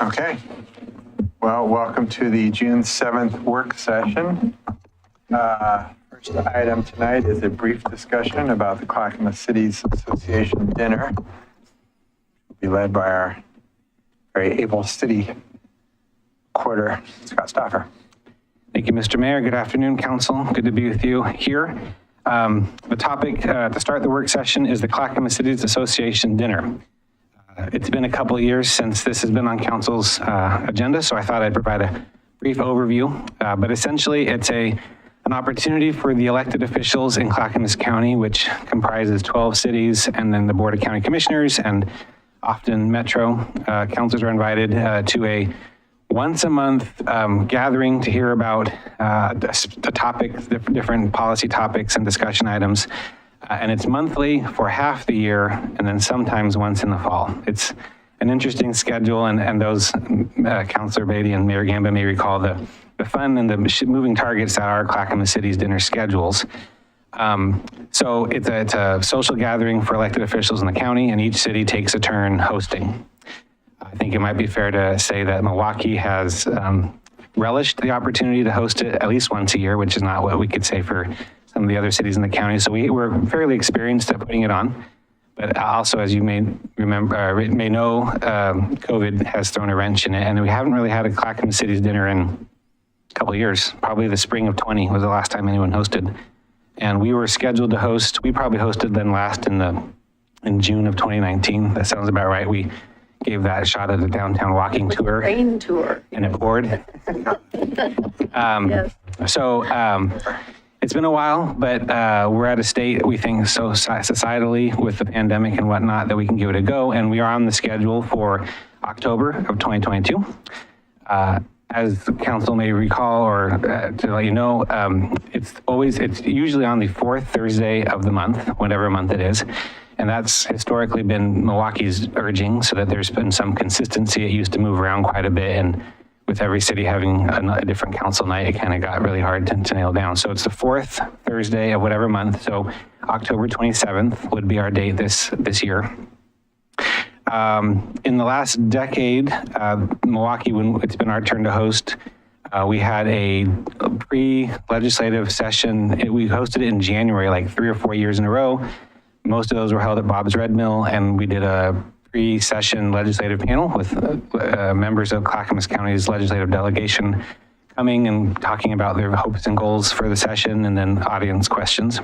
Okay. Well, welcome to the June 7th work session. First item tonight is a brief discussion about the Clackamas Cities Association dinner. Will be led by our very able city recorder, Scott Stoffer. Thank you, Mr. Mayor. Good afternoon, Council. Good to be with you here. The topic to start the work session is the Clackamas Cities Association dinner. It's been a couple of years since this has been on Council's agenda, so I thought I'd provide a brief overview. But essentially, it's an opportunity for the elected officials in Clackamas County, which comprises 12 cities, and then the Board of County Commissioners, and often Metro. Councilors are invited to a once-a-month gathering to hear about the topics, different policy topics and discussion items. And it's monthly for half the year, and then sometimes once in the fall. It's an interesting schedule, and those, Councilor Beatty and Mayor Gamba may recall the fun and the moving targets that are Clackamas City's dinner schedules. So it's a social gathering for elected officials in the county, and each city takes a turn hosting. I think it might be fair to say that Milwaukie has relished the opportunity to host it at least once a year, which is not what we could say for some of the other cities in the county. So we're fairly experienced at putting it on. But also, as you may remember, may know, COVID has thrown a wrench in it, and we haven't really had a Clackamas Cities dinner in a couple of years. Probably the spring of 20 was the last time anyone hosted. And we were scheduled to host, we probably hosted then last in June of 2019. That sounds about right. We gave that a shot at a downtown walking tour. Rain tour. And it poured. Yes. So it's been a while, but we're at a state, we think, so societally with the pandemic and whatnot, that we can give it a go. And we are on the schedule for October of 2022. As the council may recall, or to let you know, it's usually on the fourth Thursday of the month, whatever month it is. And that's historically been Milwaukee's urging, so that there's been some consistency. It used to move around quite a bit, and with every city having a different council night, it kind of got really hard to nail down. So it's the fourth Thursday of whatever month. So October 27th would be our date this year. In the last decade, Milwaukie, when it's been our turn to host, we had a pre-legislative session. We hosted it in January, like 3 or 4 years in a row. Most of those were held at Bob's Red Mill, and we did a pre-session legislative panel with members of Clackamas County's legislative delegation coming and talking about their hopes and goals for the session, and then audience questions.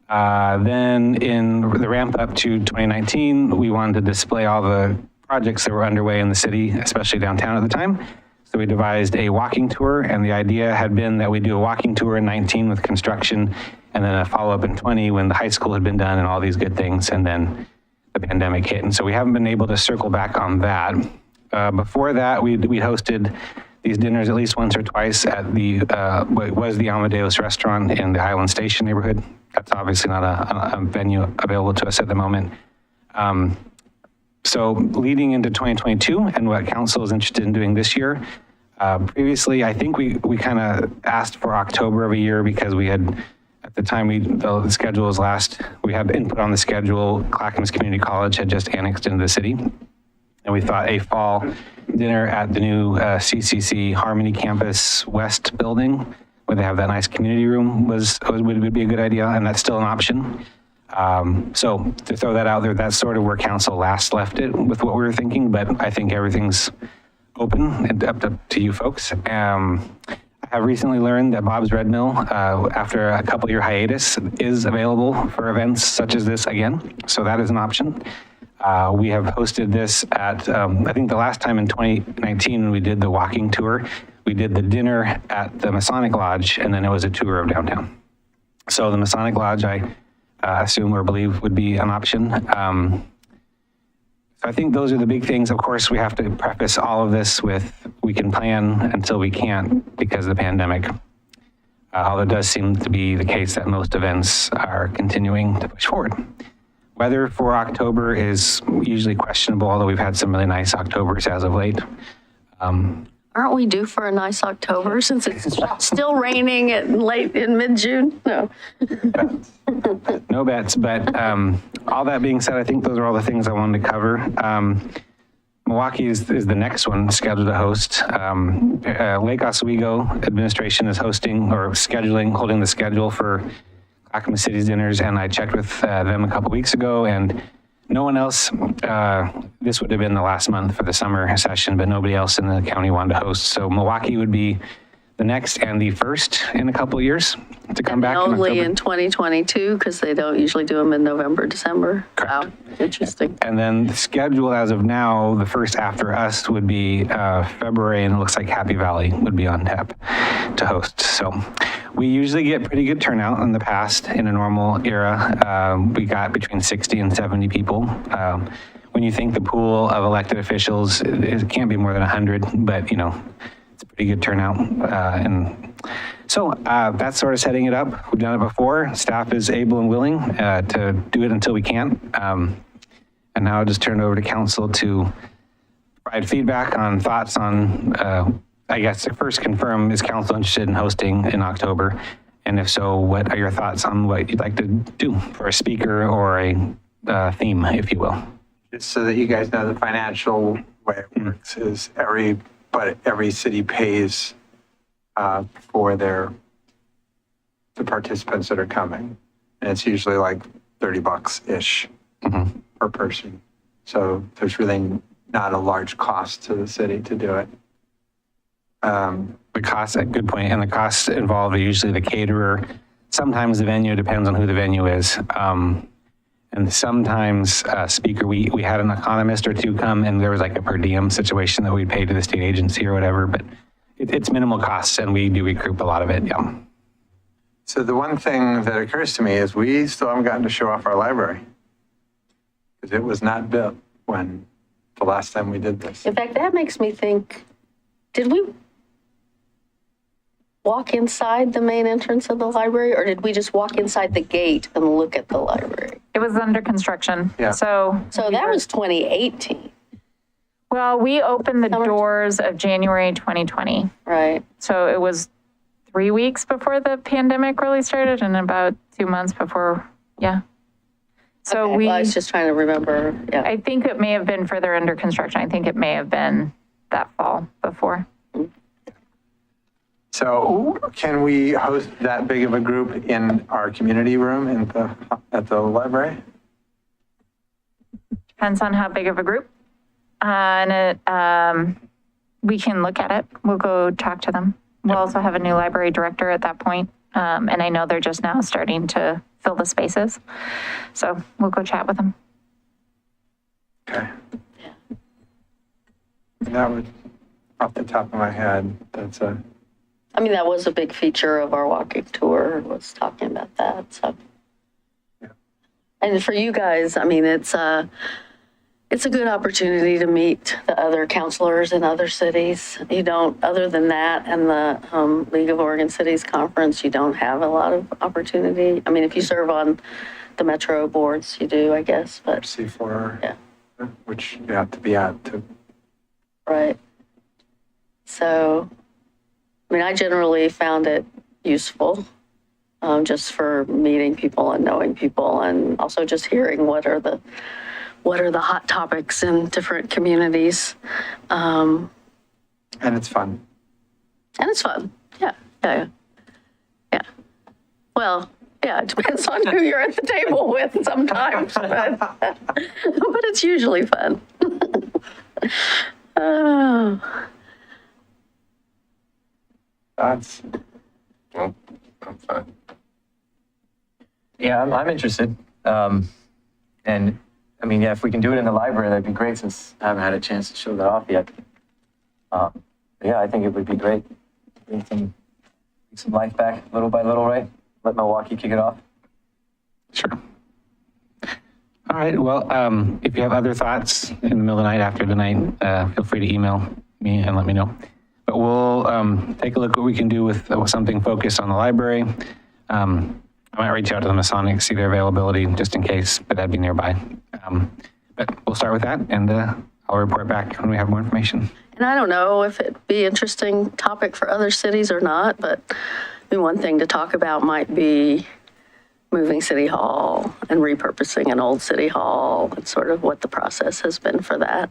Then in the ramp up to 2019, we wanted to display all the projects that were underway in the city, especially downtown at the time. So we devised a walking tour, and the idea had been that we do a walking tour in 19 with construction, and then a follow-up in 20 when the high school had been done and all these good things, and then the pandemic hit. And so we haven't been able to circle back on that. Before that, we hosted these dinners at least once or twice at what was the Amadeus restaurant in the Highland Station neighborhood. That's obviously not a venue available to us at the moment. So leading into 2022 and what council is interested in doing this year, previously, I think we kind of asked for October of a year because we had, at the time the schedule was last, we had input on the schedule. Clackamas Community College had just annexed into the city. And we thought a fall dinner at the new CCC Harmony Campus West building, where they have that nice community room, would be a good idea, and that's still an option. So to throw that out there, that's sort of where council last left it with what we were thinking, but I think everything's open and up to you folks. I have recently learned that Bob's Red Mill, after a couple year hiatus, is available for events such as this again. So that is an option. We have hosted this at, I think the last time in 2019 when we did the walking tour, we did the dinner at the Masonic Lodge, and then it was a tour of downtown. So the Masonic Lodge, I assume or believe would be an option. I think those are the big things. Of course, we have to preface all of this with we can plan until we can't because of the pandemic. Although it does seem to be the case that most events are continuing to push forward. Weather for October is usually questionable, although we've had some really nice Octobers as of late. Aren't we due for a nice October since it's still raining late in mid-June? No. No bets, but all that being said, I think those are all the things I wanted to cover. Milwaukie is the next one scheduled to host. Lake Oswego administration is hosting or holding the schedule for Clackamas City's dinners, and I checked with them a couple weeks ago, and no one else, this would have been the last month for the summer session, but nobody else in the county wanted to host. So Milwaukie would be the next and the first in a couple of years to come back in Only October. in 2022, because they don't usually do them in November, December. Correct. Wow, interesting. And then the schedule as of now, the first after us would be February, and it looks like Happy Valley would be on tap to host. So we usually get pretty good turnout in the past in a normal era. We got between 60 and 70 people. When you think the pool of elected officials, it can't be more than 100, but you know, it's a pretty good turnout. And so that's sort of setting it up. We've done it before. Staff is able and willing to do it until we can't. And now I'll just turn it over to council to provide feedback on thoughts on, I guess, first confirm, is council interested in hosting in October? And if so, what are your thoughts on what you'd like to do for a speaker or a theme, if you will? Just so that you guys know, the financial way it works is every city pays for the participants that are coming. And it's usually like $30-ish per person. So there's really not a large cost to the city to do it. The costs, a good point, and the costs involved are usually the caterer. Sometimes the venue, depends on who the venue is. And sometimes speaker, we had an economist or two come, and there was like a per diem situation that we'd pay to the state agency or whatever, but it's minimal costs, and we do recoup a lot of it, yeah. So the one thing that occurs to me is we still haven't gotten to show off our library, because it was not built when the last time we did this. In fact, that makes me think, did we walk inside the main entrance of the library, or did we just walk inside the gate and look at the library? It was under construction. Yeah. So that was 2018, Well, we opened the doors of January 2020. right? So it was 3 weeks before the pandemic really started and about 2 months before, yeah. So Okay, well, I was just trying to remember, yeah. I think it may have been further under construction. I think it may have been that fall before. So can we host that big of a group in our community room at the library? Depends on how big of a group. We can look at it. We'll go talk to them. We'll also have a new library director at that point. And I know they're just now starting to fill the spaces. So we'll go chat with them. Okay. That would, off the top of my head, I mean, that was a big feature of our walking tour, was talking about that, so. Yeah. And for you guys, I mean, it's a good opportunity to meet the other counselors in other cities. You don't, other than that and the League of Oregon Cities Conference, you don't have a lot of opportunity. I mean, if you serve on the metro boards, you do, I guess, but, C4, yeah, which you have to be at to. right. So, I mean, I generally found it useful, just for meeting people and knowing people, and also just hearing what are the hot topics in different communities. And it's fun. And it's fun. Yeah. Well, yeah, it depends on who you're at the table with sometimes, but it's usually fun. Oh. That's, Well, I'm fine. Yeah, I'm interested. And I mean, yeah, if we can do it in the library, that'd be great since I haven't had a chance to show that off yet. Yeah, I think it would be great. Bring some life back little by little, right? Let Milwaukie kick it off. Sure. All right, well, if you have other thoughts in the middle of the night after tonight, feel free to email me and let me know. But we'll take a look what we can do with something focused on the library. I might reach out to the Masonic, see their availability just in case, but that'd be nearby. But we'll start with that, and I'll report back when we have more information. And I don't know if it'd be interesting topic for other cities or not, but I mean, one thing to talk about might be moving City Hall and repurposing an old City Hall and sort of what the process has been for that.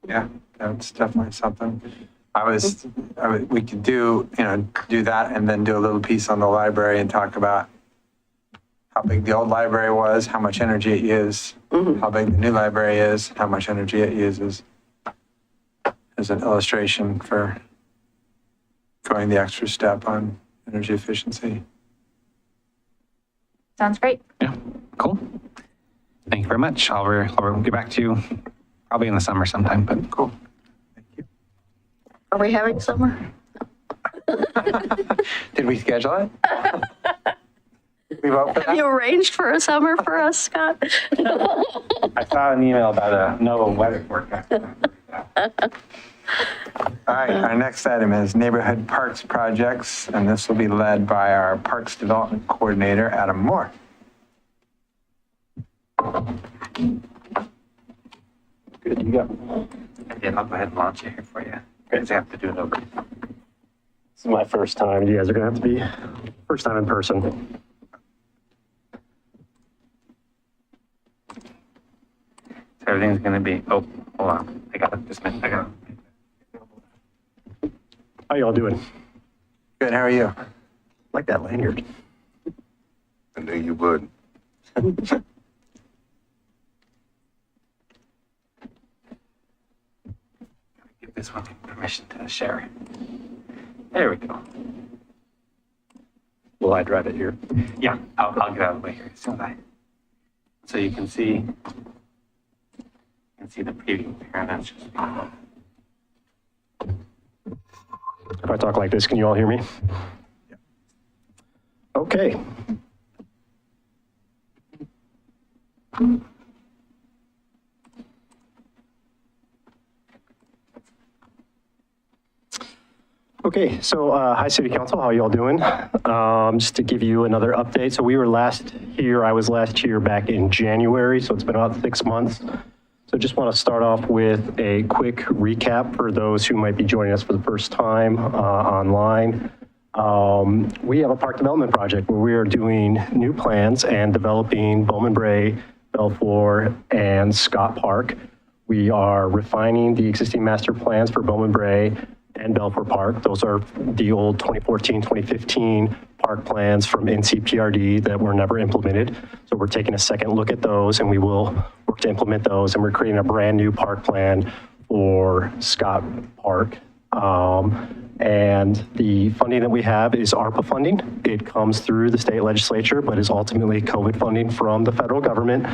Yeah, that's definitely something. We could do that and then do a little piece on the library and talk about how big the old library was, how much energy it used, how big the new library is, how much energy it uses, as an illustration for going the extra step on energy efficiency. Sounds great. Yeah, cool. Thank you very much. I'll get back to you probably in the summer sometime, but Cool. Thank you. Are we having summer? Did we schedule it? We vote for Have you that? arranged for a summer for us, Scott? I saw an email about a NOAA weather forecast. All right, our next item is neighborhood parks projects, and this will be led by our Parks Development Coordinator, Adam Moore. Good, you go. Yeah, I'll go ahead and launch it here for you. Because I have to do it over. This is my first time. You guys are going to have to be first time in person. So everything's going to be, oh, hold on. I got it. Just a minute. I got it. How y'all doing? Good, how are you? Like that lanyard. I knew you would. Give this one permission to share. There we go. Will I drive it here? Yeah, I'll get out of the way here as soon as so you can see the preview here, and that's just. If I talk like this, can you all hear me? Okay. Okay, so hi City Council, how y'all doing? Just to give you another update. So I was last here back in January, so it's been about 6 months. So just want to start off with a quick recap for those who might be joining us for the first time online. We have a park development project where we are doing new plans and developing Bowman Bray, Belfour, and Scott Park. We are refining the existing master plans for Bowman Bray and Belfour Park. Those are the old 2014, 2015 park plans from NCPRD that were never implemented. So we're taking a second look at those and we will work to implement those. And we're creating a brand new park plan for Scott Park. And the funding that we have is ARPA funding. It comes through the state legislature, but is ultimately COVID funding from the federal government.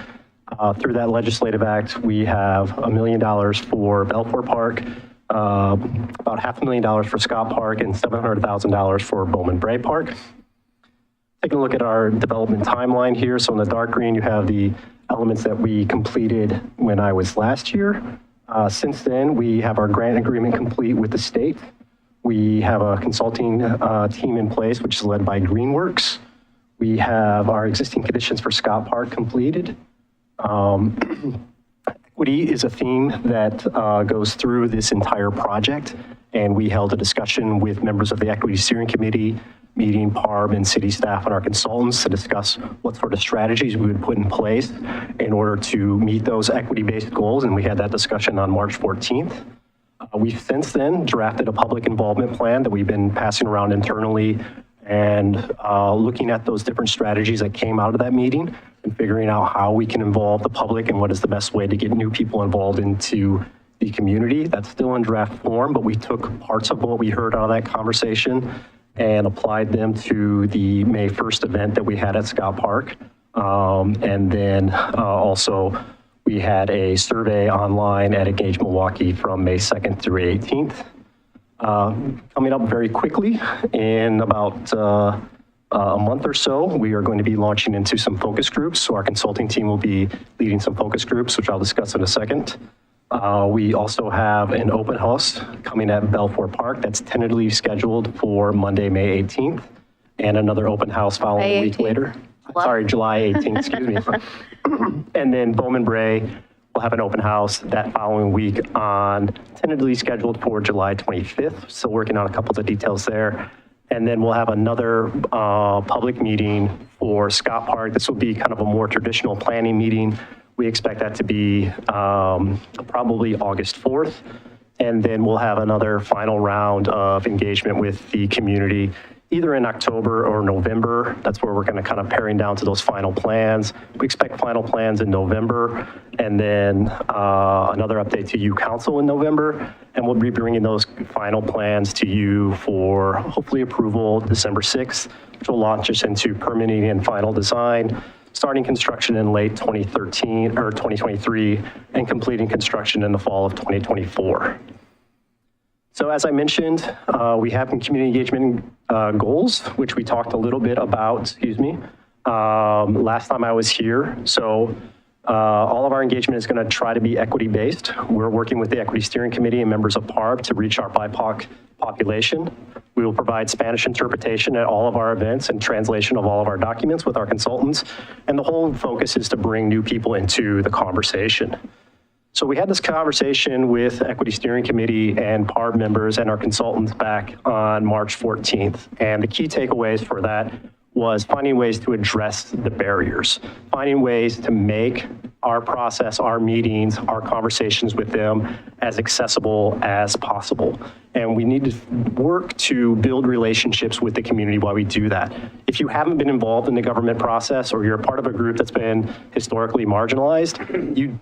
Through that legislative act, we have $1 million for Belfour Park, about $500,000 for Scott Park, and $700,000 for Bowman Bray Park. Taking a look at our development timeline here. So in the dark green, you have the elements that we completed when I was last here. Since then, we have our grant agreement complete with the state. We have a consulting team in place, which is led by Greenworks. We have our existing conditions for Scott Park completed. Equity is a theme that goes through this entire project, and we held a discussion with members of the Equity Steering Committee, meeting PARB and city staff and our consultants to discuss what sort of strategies we would put in place in order to meet those equity-based goals, and we had that discussion on March 14th. We've since then drafted a public involvement plan that we've been passing around internally and looking at those different strategies that came out of that meeting and figuring out how we can involve the public and what is the best way to get new people involved into the community. That's still in draft form, but we took parts of what we heard out of that conversation and applied them to the May 1st event that we had at Scott Park. And then also we had a survey online at Engage Milwaukie from May 2nd through 18th. Coming up very quickly in about a month or so, we are going to be launching into some focus groups. So our consulting team will be leading some focus groups, which I'll discuss in a second. We also have an open house coming at Belfour Park that's tentatively scheduled for Monday, May 18th, and another open house following a week later. Sorry, July 18th, excuse me. And then Bowman Bray will have an open house that following week on tentatively scheduled for July 25th. Still working on a couple of the details there. And then we'll have another public meeting for Scott Park. This will be kind of a more traditional planning meeting We expect that to be probably August 4th. And then we'll have another final round of engagement with the community either in October or November. That's where we're going to kind of paring down to those final plans. We expect final plans in November, and then another update to you council in November. And we'll be bringing those final plans to you for hopefully approval December 6th, which will launch us into permitting and final design, starting construction in late 2013 or 2023 and completing construction in the fall of 2024. So as I mentioned, we have community engagement goals, which we talked a little bit about, last time I was here. So all of our engagement is going to try to be equity-based. We're working with the Equity Steering Committee and members of PARB to reach our BIPOC population. We will provide Spanish interpretation at all of our events and translation of all of our documents with our consultants. And the whole focus is to bring new people into the conversation. So we had this conversation with Equity Steering Committee and PARB members and our consultants back on March 14th. And the key takeaways for that was finding ways to address the barriers, finding ways to make our process, our meetings, our conversations with them as accessible as possible. And we need to work to build relationships with the community while we do that. If you haven't been involved in the government process or you're a part of a group that's been historically marginalized, you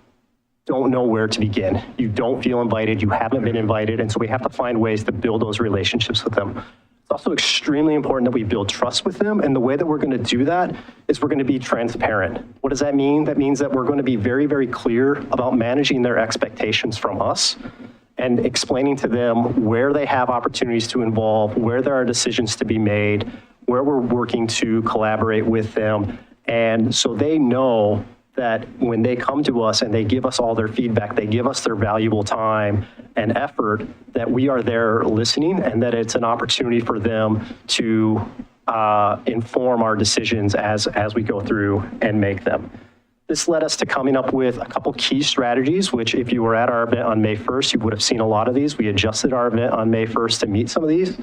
don't know where to begin. You don't feel invited, you haven't been invited, and so we have to find ways to build those relationships with them. It's also extremely important that we build trust with them, and the way that we're gonna do that is we're gonna be transparent. What does that mean? That means that we're gonna be very, very clear about managing their expectations from us and explaining to them where they have opportunities to involve, where there are decisions to be made, where we're working to collaborate with them, and so they know that when they come to us and they give us all their feedback, they give us their valuable time and effort, that we are there listening and that it's an opportunity for them to inform our decisions as we go through and make them. This led us to coming up with a couple key strategies, which if you were at our event on May 1st, you would have seen a lot of these. We adjusted our event on May 1st to meet some of these.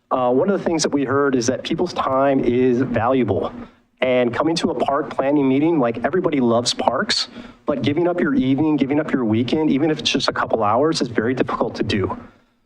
One of the things that we heard is that people's time is valuable. And coming to a park planning meeting, like everybody loves parks, but giving up your evening, giving up your weekend, even if it's just a couple hours, is very difficult to do.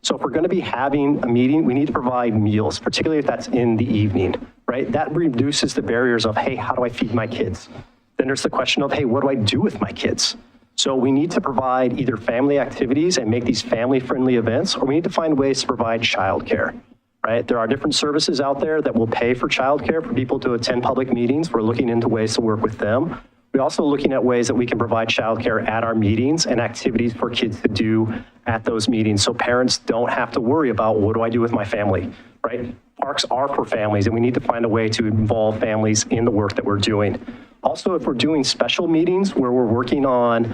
So if we're going to be having a meeting, we need to provide meals, particularly if that's in the evening, right? That reduces the barriers of, hey, how do I feed my kids? Then there's the question of, hey, what do I do with my kids? So we need to provide either family activities and make these family-friendly events, or we need to find ways to provide childcare. Right? There are different services out there that will pay for childcare for people to attend public meetings. We're looking into ways to work with them. We're also looking at ways that we can provide childcare at our meetings and activities for kids to do at those meetings so parents don't have to worry about what do I do with my family, right? Parks are for families and we need to find a way to involve families in the work that we're doing. Also, if we're doing special meetings where we're working on,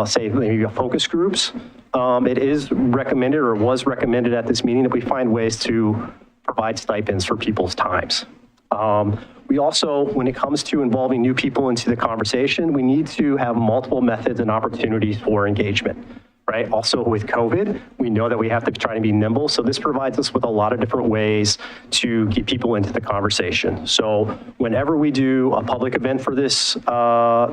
say, maybe focus groups, it is recommended or was recommended at this meeting that we find ways to provide stipends for people's times. We also, when it comes to involving new people into the conversation, we need to have multiple methods and opportunities for engagement, right? Also with COVID, we know that we have to try to be nimble. So this provides us with a lot of different ways to get people into the conversation. So whenever we do a public event for this,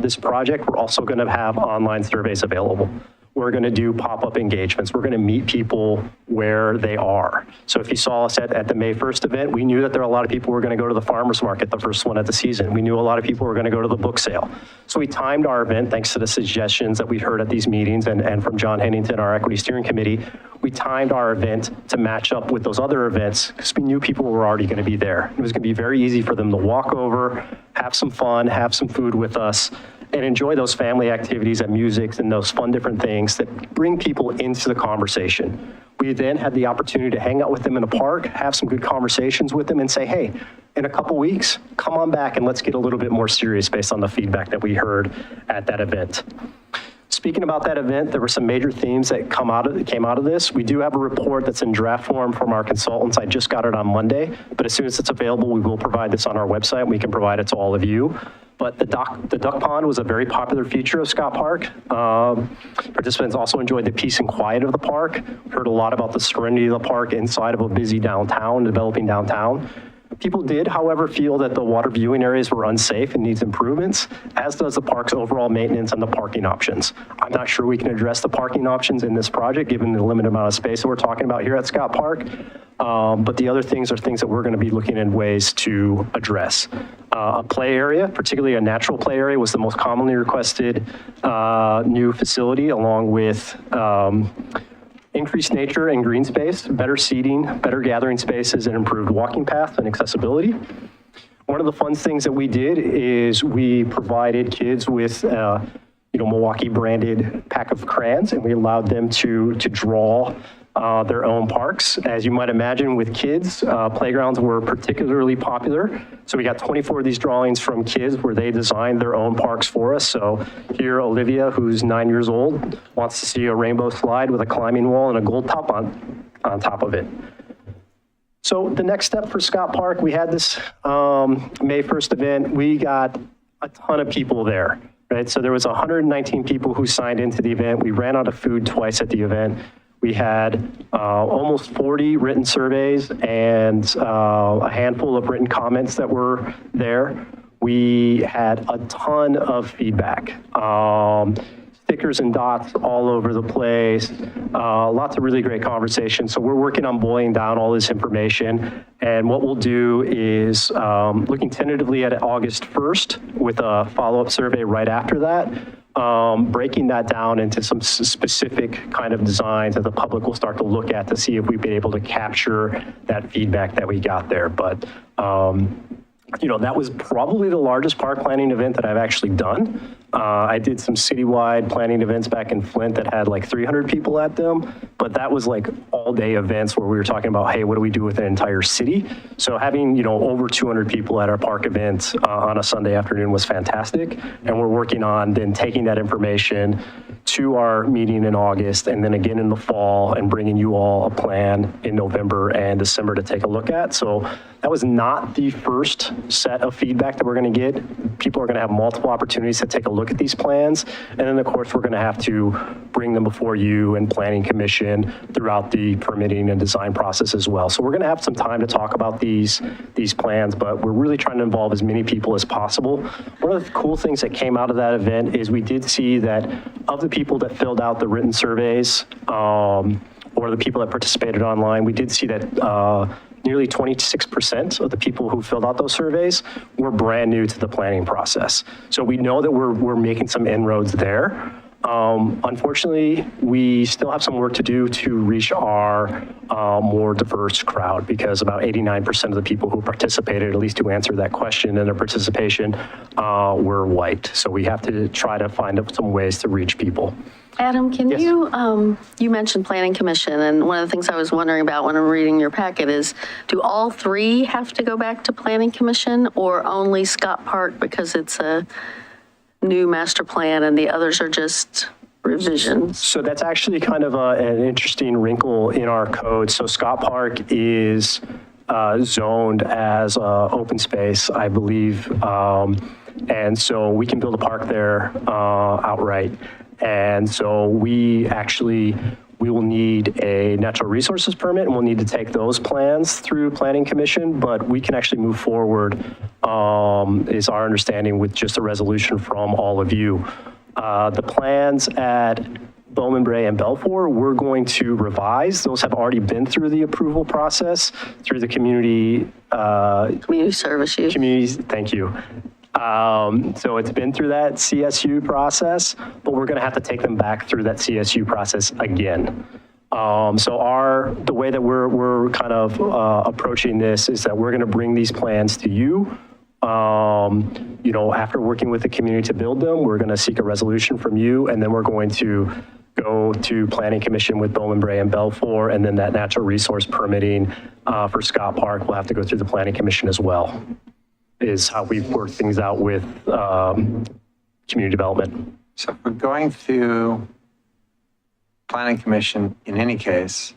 this project, we're also gonna have online surveys available. We're going to do pop-up engagements. We're going to meet people where they are. So if you saw us at the May 1st event, we knew that there are a lot of people who were going to go to the farmer's market, the first one of the season. We knew a lot of people were going to go to the book sale. So we timed our event, thanks to the suggestions that we heard at these meetings and from John Hennington, our Equity Steering Committee. We timed our event to match up with those other events because we knew people were already going to be there. It was going to be very easy for them to walk over, have some fun, have some food with us, and enjoy those family activities and music and those fun different things that bring people into the conversation. We then had the opportunity to hang out with them in a park, have some good conversations with them and say, hey, in a couple weeks, come on back and let's get a little bit more serious based on the feedback that we heard at that event. Speaking about that event, there were some major themes that came out of this. We do have a report that's in draft form from our consultants. I just got it on Monday, but as soon as it's available, we will provide this on our website and we can provide it to all of you. But the duck pond was a very popular feature of Scott Park. Participants also enjoyed the peace and quiet of the park. Heard a lot about the serenity of the park inside of a busy downtown, developing downtown. People did, however, feel that the water viewing areas were unsafe and needs improvements, as does the park's overall maintenance and the parking options. I'm not sure we can address the parking options in this project, given the limited amount of space that we're talking about here at Scott Park. But the other things are things that we're going to be looking in ways to address. A play area, particularly a natural play area, was the most commonly requested new facility, along with increased nature and green space, better seating, better gathering spaces, and improved walking paths and accessibility. One of the fun things that we did is we provided kids with Milwaukie branded pack of crayons, and we allowed them to draw their own parks. As you might imagine, with kids, playgrounds were particularly popular. So we got 24 of these drawings from kids where they designed their own parks for us. So here, Olivia, who's 9 years old, wants to see a rainbow slide with a climbing wall and a gold top on top of it. So the next step for Scott Park, we had this May 1st event. We got a ton of people there, right? So there was 119 people who signed into the event. We ran out of food twice at the event. We had almost 40 written surveys and a handful of written comments that were there. We had a ton of feedback, stickers and dots all over the place, lots of really great conversations. So we're working on boiling down all this information. And what we'll do is looking tentatively at August 1st with a follow-up survey right after that. Breaking that down into some specific kind of designs that the public will start to look at to see if we've been able to capture that feedback that we got there. But, that was probably the largest park planning event that I've actually done. I did some citywide planning events back in Flint that had like 300 people at them, but that was like all-day events where we were talking about, hey, what do we do with an entire city? So having, over 200 people at our park event on a Sunday afternoon was fantastic. And we're working on then taking that information to our meeting in August and then again in the fall and bringing you all a plan in November and December to take a look at. So that was not the first set of feedback that we're going to get. People are going to have multiple opportunities to take a look at these plans. And then, of course, we're going to have to bring them before you and Planning Commission throughout the permitting and design process as well. So we're going to have some time to talk about these plans, but we're really trying to involve as many people as possible. One of the cool things that came out of that event is we did see that of the people that filled out the written surveys or the people that participated online, we did see that nearly 26% of the people who filled out those surveys were brand new to the planning process. So we know that we're making some inroads there. Unfortunately, we still have some work to do to reach our more diverse crowd because about 89% of the people who participated, at least who answered that question in their participation, were white. So we have to try to find some ways to reach people. Adam, can Yes. you mentioned Planning Commission, and one of the things I was wondering about when I'm reading your packet is, do all three have to go back to Planning Commission or only Scott Park because it's a new master plan and the others are just revisions? So that's actually kind of an interesting wrinkle in our code. So Scott Park is zoned as open space, I believe. And so we can build a park there outright. And so we will need a natural resources permit and we'll need to take those plans through Planning Commission, but we can actually move forward, is our understanding, with just a resolution from all of you. The plans at Bowman Bray and Belfour, we're going to revise. Those have already been through the approval process through the community Service use. communities. Thank you. So it's been through that CSU process, but we're going to have to take them back through that CSU process again. So the way that we're kind of approaching this is that we're going to bring these plans to you. After working with the community to build them, we're going to seek a resolution from you, and then we're going to go to Planning Commission with Bowman Bray and Belfour, and then that natural resource permitting for Scott Park will have to go through the Planning Commission as well, is how we've worked things out with community development. So if we're going through Planning Commission in any case,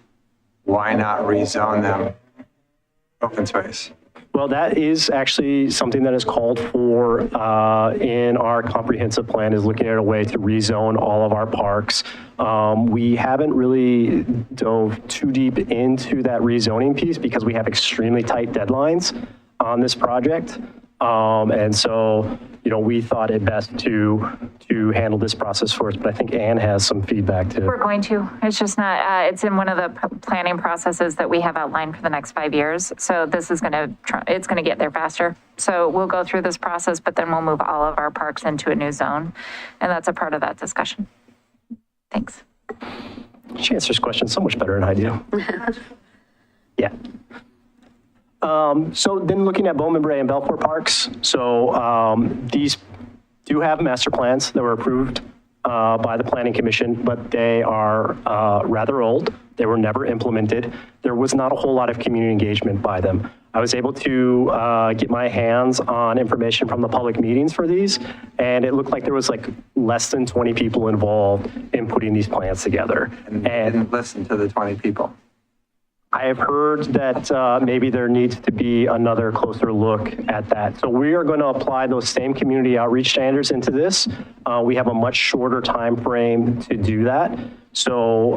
why not rezone them open space? Well, that is actually something that is called for in our comprehensive plan, is looking at a way to rezone all of our parks. We haven't really dove too deep into that rezoning piece because we have extremely tight deadlines. on this project. And so, we thought it best to handle this process first, but I think Ann has some feedback too. We're going to. It's just not, it's in one of the planning processes that we have outlined for the next 5 years. So this is it's going to get there faster. So we'll go through this process, but then we'll move all of our parks into a new zone. And that's a part of that discussion. Thanks. She answers questions so much better than I do. Yeah. So then looking at Bowman Bray and Belfort Parks. So these do have master plans that were approved by the Planning Commission, but they are rather old. They were never implemented. There was not a whole lot of community engagement by them. I was able to get my hands on information from the public meetings for these, and it looked like there was like less than 20 people involved in putting these plans together. And didn't listen to the 20 people. I have heard that maybe there needs to be another closer look at that. So we are going to apply those same community outreach standards into this. We have a much shorter time frame to do that. So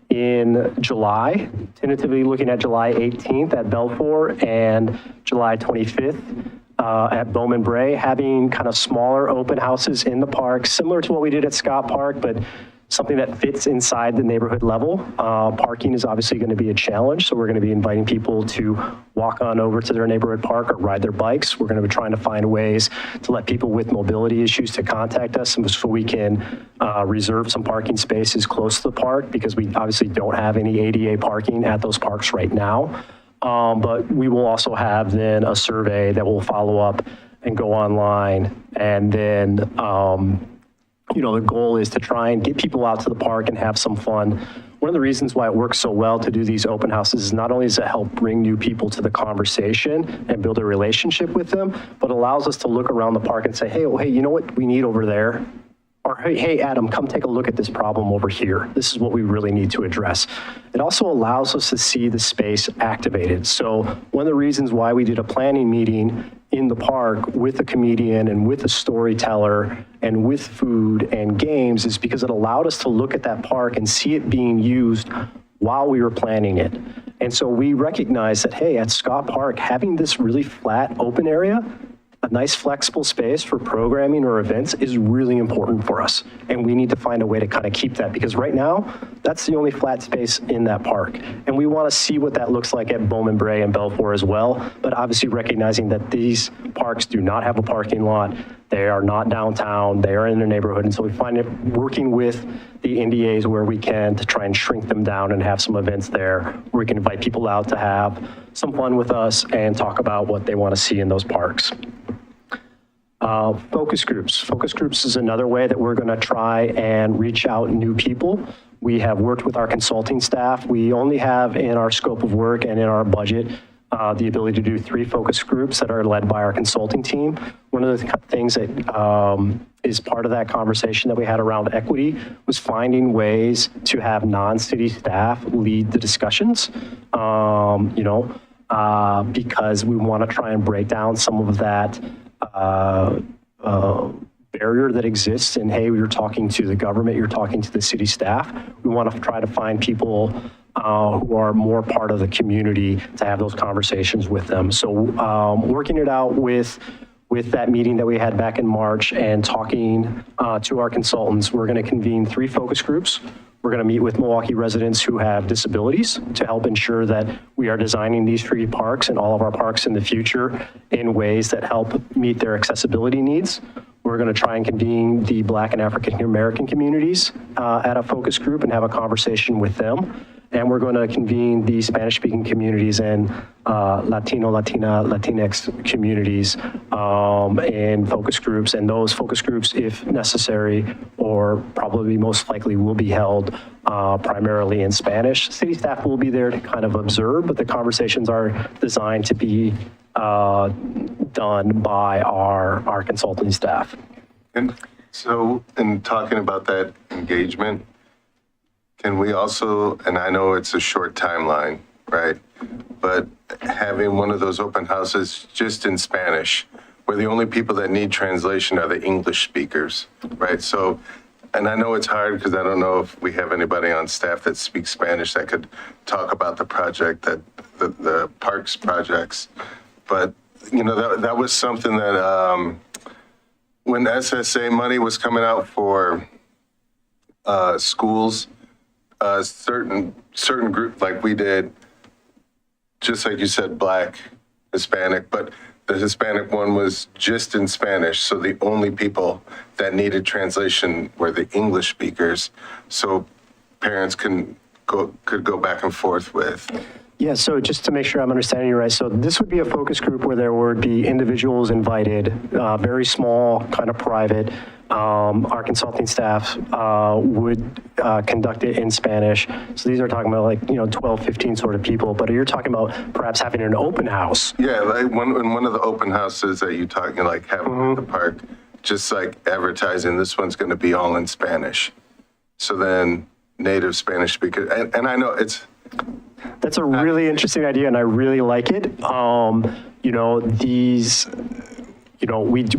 in July, tentatively looking at July 18th at Belfort and July 25th at Bowman Bray, having kind of smaller open houses in the park, similar to what we did at Scott Park, but something that fits inside the neighborhood level. Parking is obviously going to be a challenge, so we're going to be inviting people to walk on over to their neighborhood park or ride their bikes. We're going to be trying to find ways to let people with mobility issues to contact us so we can reserve some parking spaces close to the park, because we obviously don't have any ADA parking at those parks right now. But we will also have then a survey that will follow up and go online, and then the goal is to try and get people out to the park and have some fun. One of the reasons why it works so well to do these open houses is not only does it help bring new people to the conversation and build a relationship with them, but allows us to look around the park and say, hey, you know what we need over there? Or, hey, Adam, come take a look at this problem over here. This is what we really need to address. It also allows us to see the space activated. So one of the reasons why we did a planning meeting in the park with a comedian and with a storyteller and with food and games is because it allowed us to look at that park and see it being used while we were planning it. And so we recognized that, hey, at Scott Park, having this really flat open area, a nice flexible space for programming or events is really important for us. And we need to find a way to kind of keep that, because right now, that's the only flat space in that park. And we want to see what that looks like at Bowman Bray and Belfort as well, but obviously recognizing that these parks do not have a parking lot. They are not downtown, they are in the neighborhood. And so we find it working with the NDAs where we can to try and shrink them down and have some events there where we can invite people out to have some fun with us and talk about what they want to see in those parks. Focus groups. Focus groups is another way that we're going to try and reach out new people. We have worked with our consulting staff. We only have in our scope of work and in our budget the ability to do 3 focus groups that are led by our consulting team. One of the things that is part of that conversation that we had around equity was finding ways to have non-city staff lead the discussions, because we want to try and break down some of that barrier that exists. And hey, you're talking to the government, you're talking to the city staff. We want to try to find people who are more part of the community to have those conversations with them. So working it out with that meeting that we had back in March and talking to our consultants, we're going to convene 3 focus groups. We're going to meet with Milwaukie residents who have disabilities to help ensure that we are designing these free parks and all of our parks in the future in ways that help meet their accessibility needs. We're going to try and convene the Black and African American communities at a focus group and have a conversation with them. And we're going to convene the Spanish-speaking communities and Latino, Latina, Latinx communities in focus groups. And those focus groups, if necessary, or probably most likely will be held primarily in Spanish. City staff will be there to kind of observe, but the conversations are designed to be done by our consulting staff. And so in talking about that engagement, can we also, and I know it's a short timeline, right? But having one of those open houses just in Spanish, where the only people that need translation are the English speakers, right? So, and I know it's hard because I don't know if we have anybody on staff that speaks Spanish that could talk about the project, that the parks projects. but that was something that when SSA money was coming out for schools, certain group like we did, just like you said, Black, Hispanic, but the Hispanic one was just in Spanish. So the only people that needed translation were the English speakers. So parents could go back and forth with. Yeah, so just to make sure I'm understanding you right, so this would be a focus group where there would be individuals invited, very small, kind of private. Our consulting staff would conduct it in Spanish. So these are talking about like, 12, 15 sort of people, but you're talking about perhaps having an open house. Yeah, like in one of the open houses that you talking like having at the park, just like advertising, this one's going to be all in Spanish. So then native Spanish speakers, and I know That's a really interesting idea, and I really like it.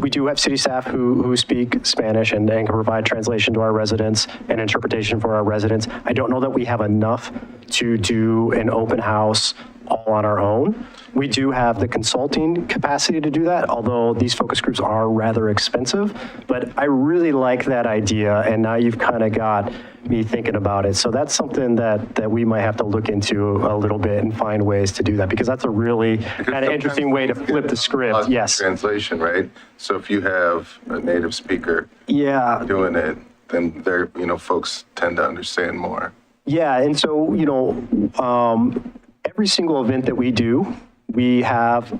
We do have city staff who speak Spanish and can provide translation to our residents and interpretation for our residents. I don't know that we have enough to do an open house all on our own. We do have the consulting capacity to do that, although these focus groups are rather expensive. But I really like that idea, and now you've kind of got me thinking about it. So that's something that we might have to look into a little bit and find ways to do that, because that's a really kind of interesting way to flip the script. Yes. Translation, right? So if you have a native speaker doing it, then folks tend to understand more. Yeah, and so, every single event that we do, we have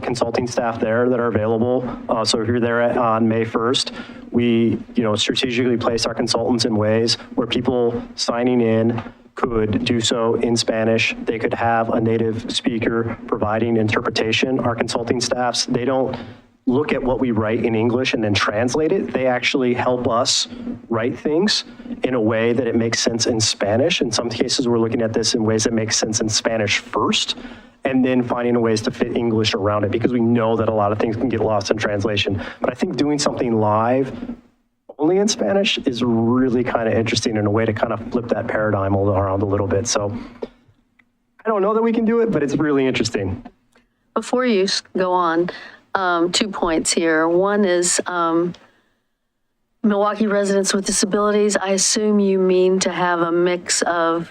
consulting staff there that are available. So if you're there on May 1st, we, strategically place our consultants in ways where people signing in could do so in Spanish. They could have a native speaker providing interpretation. Our consulting staffs, they don't look at what we write in English and then translate it. They actually help us write things in a way that it makes sense in Spanish. In some cases, we're looking at this in ways that make sense in Spanish first, and then finding ways to fit English around it, because we know that a lot of things can get lost in translation. But I think doing something live only in Spanish is really kind of interesting in a way to kind of flip that paradigm around a little bit. So I don't know that we can do it, but it's really interesting. Before you go on, 2 points here. One is Milwaukie residents with disabilities. I assume you mean to have a mix of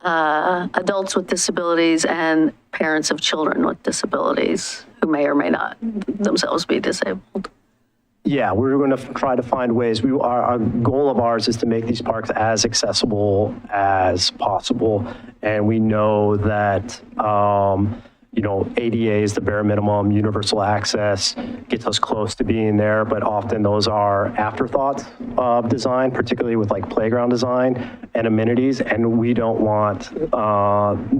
adults with disabilities and parents of children with disabilities who may or may not themselves be disabled. Yeah, we're going to try to find ways. Our goal of ours is to make these parks as accessible as possible. And we know that, ADA is the bare minimum, universal access gets us close to being there, but often those are afterthoughts of design, particularly with like playground design and amenities, and we don't want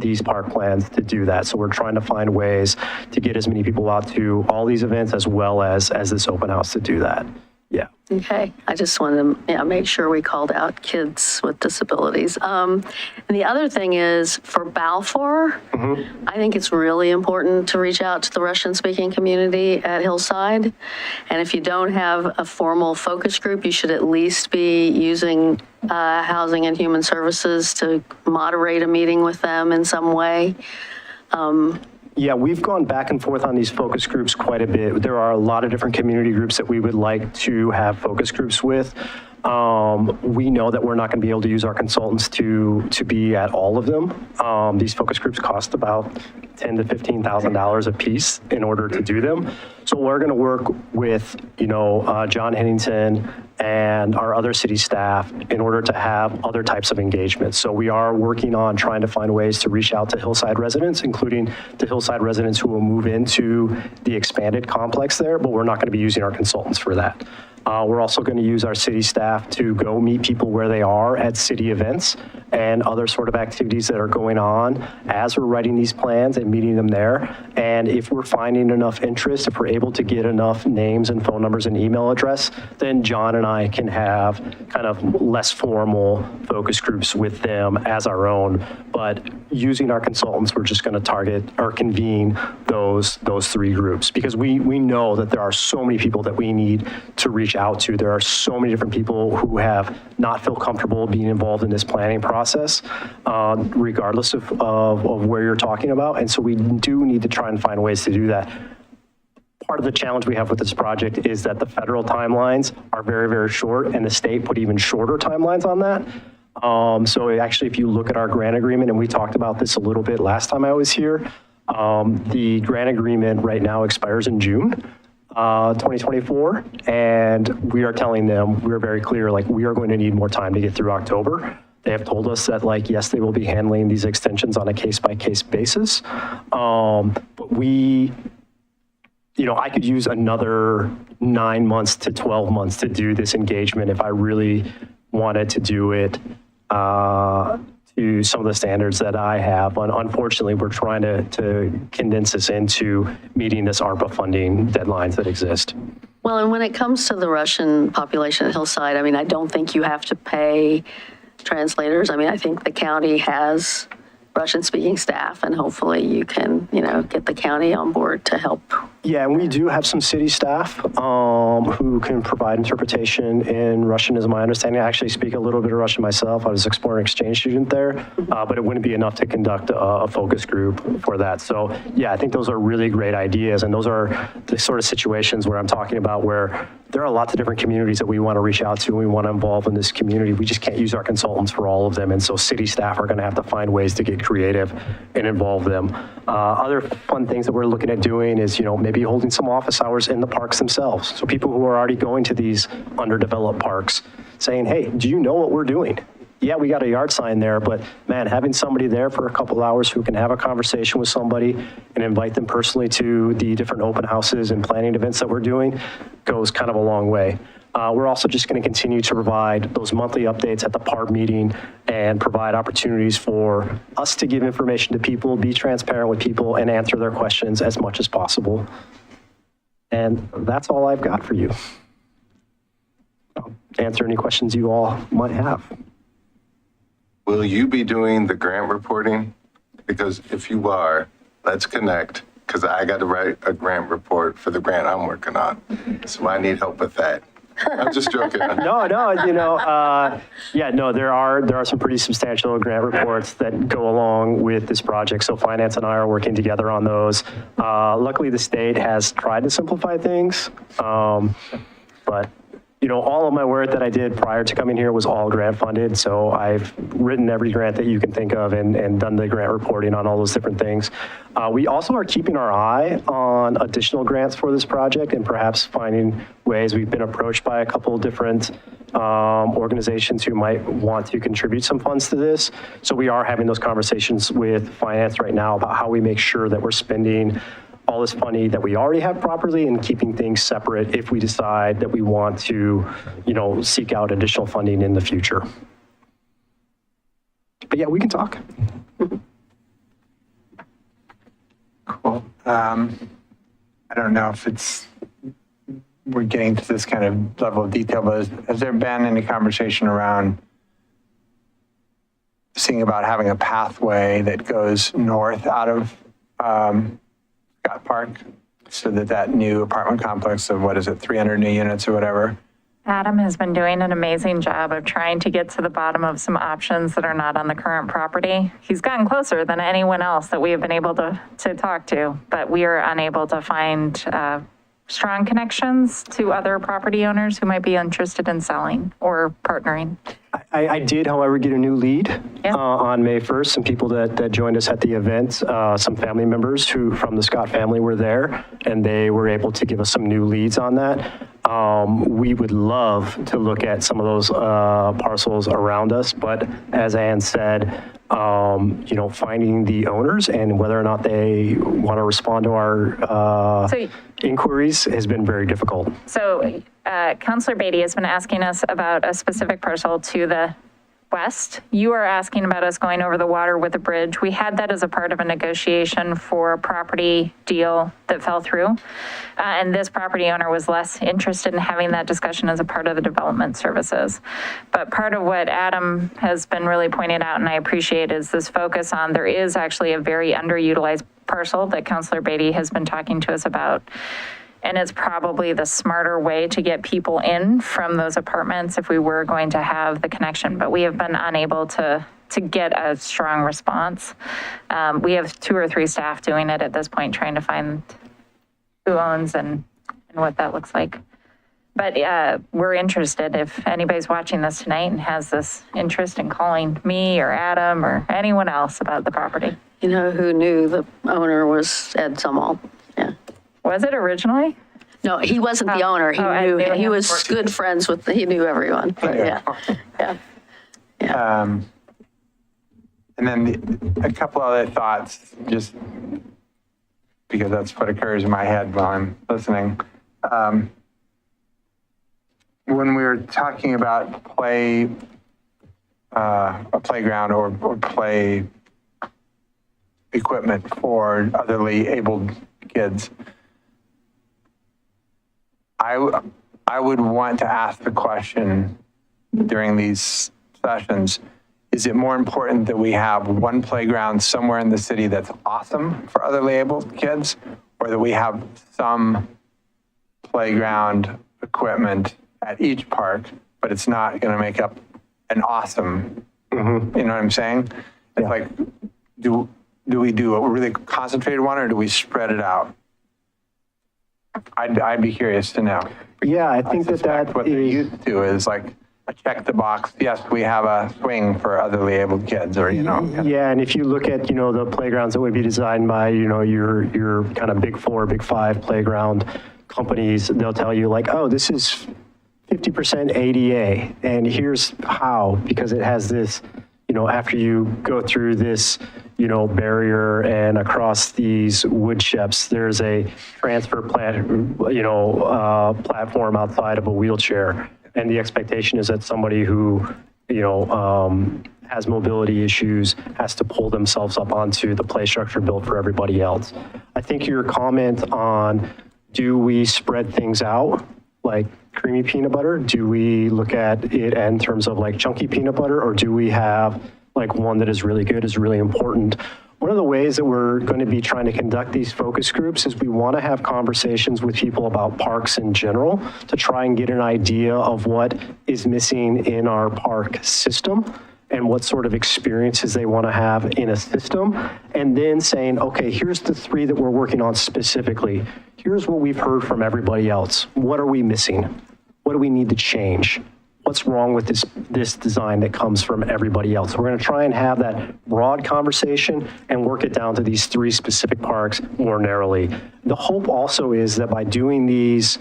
these park plans to do that. So we're trying to find ways to get as many people out to all these events as well as this open house to do that. Yeah. Okay, I just wanted to make sure we called out kids with disabilities. And the other thing is for Balfour, I think it's really important to reach out to the Russian-speaking community at Hillside. And if you don't have a formal focus group, you should at least be using Housing and Human Services to moderate a meeting with them in some way. Yeah, we've gone back and forth on these focus groups quite a bit. There are a lot of different community groups that we would like to have focus groups with. We know that we're not going to be able to use our consultants to be at all of them. These focus groups cost about $10,000 to $15,000 a piece in order to do them. So we're going to work with, John Hennington and our other city staff in order to have other types of engagements. So we are working on trying to find ways to reach out to Hillside residents, including the Hillside residents who will move into the expanded complex there, but we're not going to be using our consultants for that. We're also going to use our city staff to go meet people where they are at city events and other sort of activities that are going on as we're writing these plans and meeting them there. And if we're finding enough interest, if we're able to get enough names and phone numbers and email address, then John and I can have kind of less formal focus groups with them as our own. But using our consultants, we're just going to target or convene those three groups, because we know that there are so many people that we need to reach out to. There are so many different people who have not felt comfortable being involved in this planning process. process, regardless of where you're talking about. And so we do need to try and find ways to do that. Part of the challenge we have with this project is that the federal timelines are very, very short, and the state put even shorter timelines on that. So actually, if you look at our grant agreement, and we talked about this a little bit last time I was here, the grant agreement right now expires in June 2024, and we are telling them, we're very clear, like, we are going to need more time to get through October. They have told us that, like, yes, they will be handling these extensions on a case-by-case basis, but we, I could use another 9 months to 12 months to do this engagement if I really wanted to do it to some of the standards that I have. Unfortunately, we're trying to condense this into meeting this ARPA funding deadlines that exist. Well, and when it comes to the Russian population at Hillside, I mean, I don't think you have to pay translators. I mean, I think the county has Russian-speaking staff, and hopefully you can, get the county on board to help. Yeah, and we do have some city staff who can provide interpretation in Russian, is my understanding. I actually speak a little bit of Russian myself. I was an exploring exchange student there, but it wouldn't be enough to conduct a focus group for that. So yeah, I think those are really great ideas, and those are the sort of situations where I'm talking about where there are lots of different communities that we want to reach out to and we want to involve in this community. We just can't use our consultants for all of them, and so city staff are going to have to find ways to get creative and involve them. Other fun things that we're looking at doing is, maybe holding some office hours in the parks themselves. So people who are already going to these underdeveloped parks saying, hey, do you know what we're doing? Yeah, we got a yard sign there, but man, having somebody there for a couple hours who can have a conversation with somebody and invite them personally to the different open houses and planning events that we're doing goes kind of a long way. We're also just going to continue to provide those monthly updates at the PARB meeting and provide opportunities for us to give information to people, be transparent with people, and answer their questions as much as possible. And that's all I've got for you. I'll answer any questions you all might have. Will you be doing the grant reporting? Because if you are, let's connect, because I got to write a grant report for the grant I'm working on. So I need help with that. I'm just joking. No, there are some pretty substantial grant reports that go along with this project. So finance and I are working together on those. Luckily, the state has tried to simplify things, but all of my work that I did prior to coming here was all grant funded. So I've written every grant that you can think of and done the grant reporting on all those different things. We also are keeping our eye on additional grants for this project and perhaps finding ways. We've been approached by a couple of different organizations who might want to contribute some funds to this. So we are having those conversations with finance right now about how we make sure that we're spending all this money that we already have properly and keeping things separate if we decide that we want to, seek out additional funding in the future. But yeah, we can talk. Cool. I don't know if we're getting to this kind of level of detail, but has there been any conversation around seeing about having a pathway that goes north out of Scott Park so that new apartment complex of, 300 new units or whatever? Adam has been doing an amazing job of trying to get to the bottom of some options that are not on the current property. He's gotten closer than anyone else that we have been able to talk to, but we are unable to find strong connections to other property owners who might be interested in selling or partnering. I did, however, get a new lead on May 1st. Some people that joined us at the event, some family members who from the Scott family were there, and they were able to give us some new leads on that. We would love to look at some of those parcels around us, but as Ann said, finding the owners and whether or not they want to respond to our inquiries has been very difficult. So Councilor Beatty has been asking us about a specific parcel to the west. You are asking about us going over the water with a bridge. We had that as a part of a negotiation for a property deal that fell through. And this property owner was less interested in having that discussion as a part of the development services. But part of what Adam has been really pointing out, and I appreciate, is this focus on there is actually a very underutilized parcel that Councilor Beatty has been talking to us about. And it's probably the smarter way to get people in from those apartments if we were going to have the connection. But we have been unable to get a strong response. We have 2 or 3 staff doing it at this point, trying to find who owns and what that looks like. But we're interested. If anybody's watching this tonight and has this interest in calling me or Adam or anyone else about the property. You know who knew the owner was Ed Sumall? Yeah. Was it originally? No, he wasn't the owner. He I knew, knew he him. was good friends with, he knew everyone. But yeah. And then a couple other thoughts, just because that's what occurs in my head while I'm listening. When we were talking about a playground or play equipment for otherly abled kids, I would want to ask the question during these sessions, is it more important that we have one playground somewhere in the city that's awesome for otherly abled kids, or that we have some playground equipment at each park, but it's not going to make up an awesome, you know what I'm saying? It's like, do we do a really concentrated one, or do we spread it out? I'd be curious to know. Yeah, I think Suspect what they're used to is like a check the box. Yes, we have a swing for otherly abled kids, or, you know. Yeah, and if you look at, the playgrounds that would be designed by, your kind of big 4, big 5 playground companies, they'll tell you like, oh, this is 50% ADA, and here's how, because it has this, after you go through this, barrier and across these wood chips, there's a transfer platform outside of a wheelchair. And the expectation is that somebody who, has mobility issues has to pull themselves up onto the play structure built for everybody else. I think your comment on, do we spread things out like creamy peanut butter? Do we look at it in terms of like chunky peanut butter, or do we have like one that is really good, is really important? One of the ways that we're going to be trying to conduct these focus groups is we want to have conversations with people about parks in general to try and get an idea of what is missing in our park system and what sort of experiences they want to have in a system. And then saying, okay, here's the 3 that we're working on specifically. Here's what we've heard from everybody else. What are we missing? What do we need to change? What's wrong with this design that comes from everybody else? We're going to try and have that broad conversation and work it down to these 3 specific parks more narrowly. The hope also is that by doing these,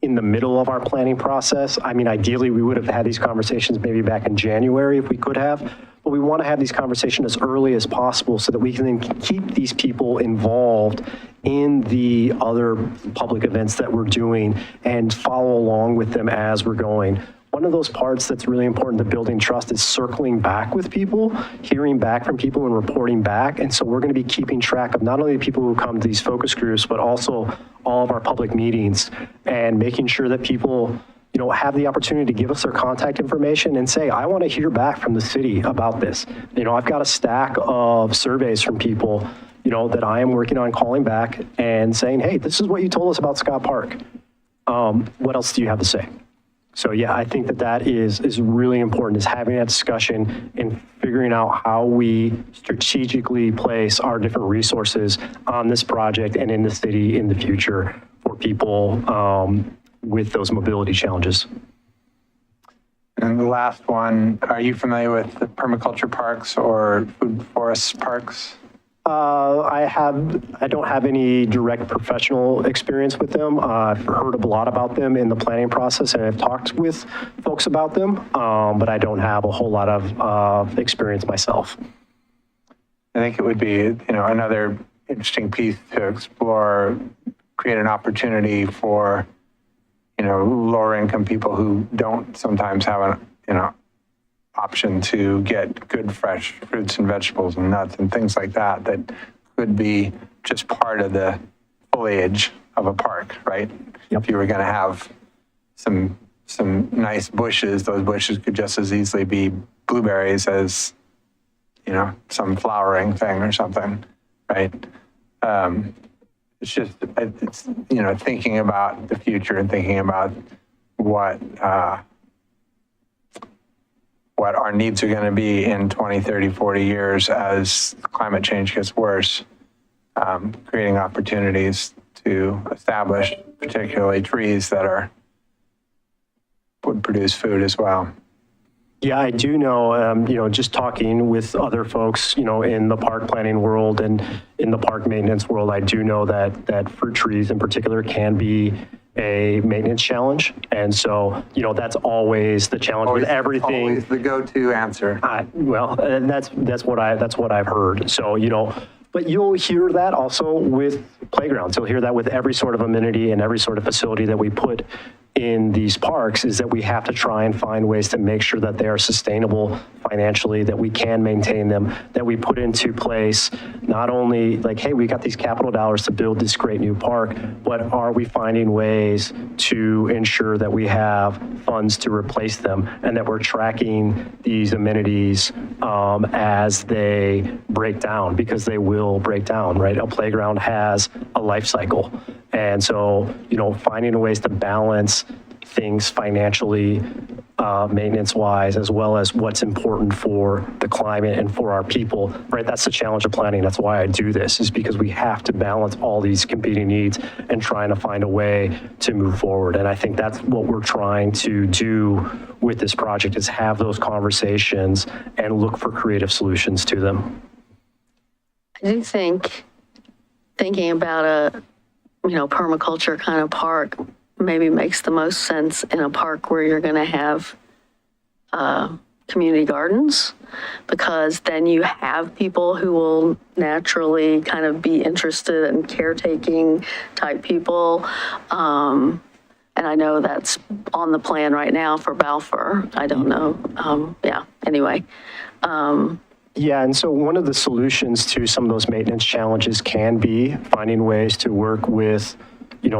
in the middle of our planning process, I mean, ideally we would have had these conversations maybe back in January if we could have, but we want to have these conversations as early as possible so that we can then keep these people involved in the other public events that we're doing and follow along with them as we're going. One of those parts that's really important to building trust is circling back with people, hearing back from people and reporting back. And so we're going to be keeping track of not only the people who come to these focus groups, but also all of our public meetings, and making sure that people have the opportunity to give us their contact information and say, I want to hear back from the city about this. I've got a stack of surveys from people, that I am working on calling back and saying, hey, this is what you told us about Scott Park. What else do you have to say? So yeah, I think that is really important, is having that discussion and figuring out how we strategically place our different resources on this project and in the city in the future for people with those mobility challenges. And the last one, are you familiar with the permaculture parks or food forest parks? I don't have any direct professional experience with them. I've heard a lot about them in the planning process, and I've talked with folks about them, but I don't have a whole lot of experience myself. I think it would be, another interesting piece to explore, create an opportunity for, lower income people who don't sometimes have an, option to get good fresh fruits and vegetables and nuts and things like that could be just part of the foliage of a park, right? Yep. If you were going to have some nice bushes, those bushes could just as easily be blueberries as, some flowering thing or something, right? it's just, it's, thinking about the future and thinking about what our needs are going to be in 20, 30, 40 years as climate change gets worse, creating opportunities to establish particularly trees that would produce food as well. Yeah, I do know, just talking with other folks, in the park planning world and in the park maintenance world, I do know that fruit trees in particular can be a maintenance challenge. And so, that's always the challenge with everything. Always the go-to answer. And that's what I've heard. So, but you'll hear that also with playgrounds. You'll hear that with every sort of amenity and every sort of facility that we put in these parks, is that we have to try and find ways to make sure that they are sustainable financially, that we can maintain them, that we put into place not only like, hey, we got these capital dollars to build this great new park, but are we finding ways to ensure that we have funds to replace them, and that we're tracking these amenities as they break down, because they will break down, right? A playground has a life cycle. And so, finding ways to balance things financially, maintenance-wise, as well as what's important for the climate and for our people, right? That's the challenge of planning. That's why I do this, is because we have to balance all these competing needs and trying to find a way to move forward. And I think that's what we're trying to do with this project, is have those conversations and look for creative solutions to them. I do think thinking about a permaculture kind of park maybe makes the most sense in a park where you're going to have community gardens, because then you have people who will naturally kind of be interested in caretaking type people. And I know that's on the plan right now for Balfour. I don't know. Anyway. Yeah, and so one of the solutions to some of those maintenance challenges can be finding ways to work with,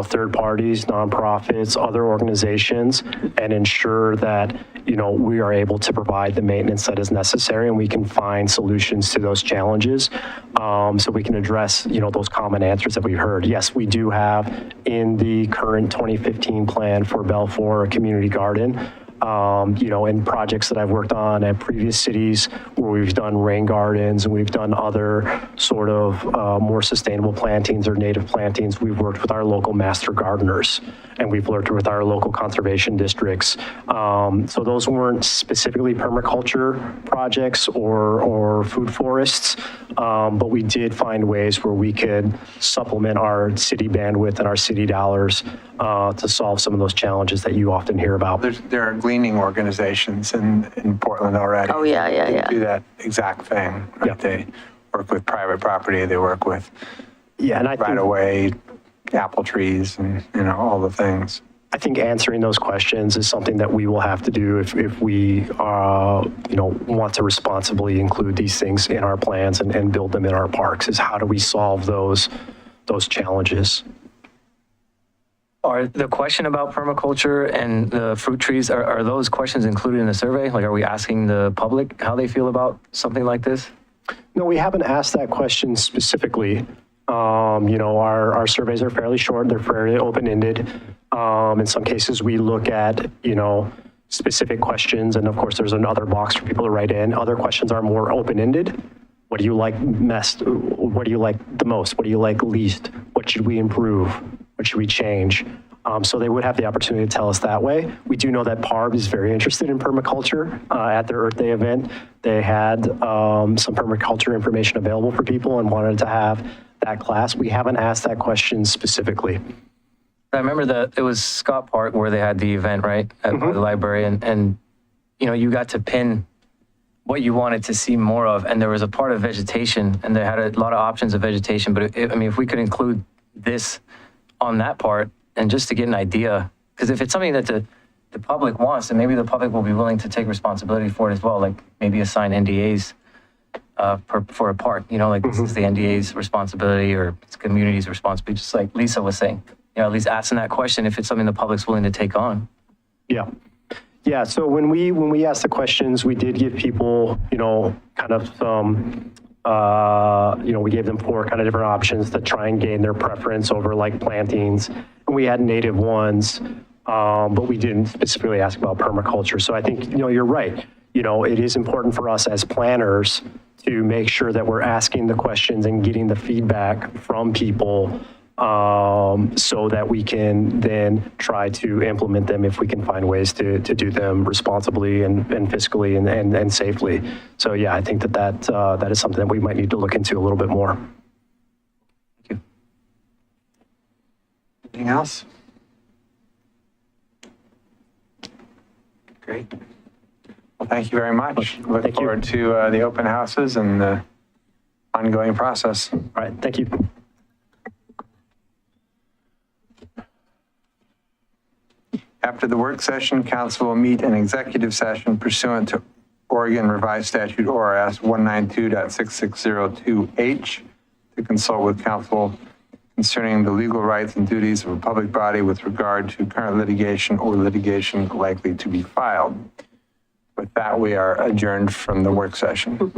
third parties, nonprofits, other organizations, and ensure that, we are able to provide the maintenance that is necessary, and we can find solutions to those challenges, so we can address, those common answers that we've heard. Yes, we do have in the current 2015 plan for Balfour a community garden. In projects that I've worked on at previous cities where we've done rain gardens and we've done other sort of more sustainable plantings or native plantings, we've worked with our local master gardeners, and we've worked with our local conservation districts. So those weren't specifically permaculture projects or food forests, but we did find ways where we could supplement our city bandwidth and our city dollars to solve some of those challenges that you often hear about. There are gleaning organizations in Portland already. Oh, yeah. They do that exact thing. Right? Yep. They work with private property. They work with and I think right-of-way apple trees and, all the things. I think answering those questions is something that we will have to do if we, want to responsibly include these things in our plans and build them in our parks, is how do we solve those challenges? Are the question about permaculture and the fruit trees, are those questions included in the survey? Like, are we asking the public how they feel about something like this? No, we haven't asked that question specifically. Our surveys are fairly short. They're fairly open-ended. In some cases, we look at, specific questions. And of course, there's another box for people to write in. Other questions are more open-ended. What do you like best? What do you like the most? What do you like least? What should we improve? What should we change? So they would have the opportunity to tell us that way. We do know that PARB is very interested in permaculture. At their Earth Day event, they had some permaculture information available for people and wanted to have that class. We haven't asked that question specifically. I remember it was Scott Park where they had the event, right, at the library, and you got to pin what you wanted to see more of, and there was a part of vegetation, and they had a lot of options of vegetation, but if we could include this on that part, and just to get an idea, because if it's something that the public wants, then maybe the public will be willing to take responsibility for it as well, like maybe assign NDAs for a park, this is the NDA's responsibility or it's community's responsibility, just like Lisa was saying. At least asking that question if it's something the public's willing to take on. Yeah. So when we asked the questions, we did give people, kind of some we gave them 4 kind of different options to try and gain their preference over like plantings. And we had native ones, but we didn't specifically ask about permaculture. So I think, you're right. It is important for us as planners to make sure that we're asking the questions and getting the feedback from people so that we can then try to implement them if we can find ways to do them responsibly and fiscally and safely. So yeah, I think that is something that we might need to look into a little bit more. Thank you. Anything else? Great. Well, thank you very much. Look Thank you. forward to the open houses and the ongoing process. All right, thank you. After the work session, council will meet in executive session pursuant to Oregon Revised Statute ORS 192.6602H to consult with counsel concerning the legal rights and duties of a public body with regard to current litigation or litigation likely to be filed. With that, we are adjourned from the work session.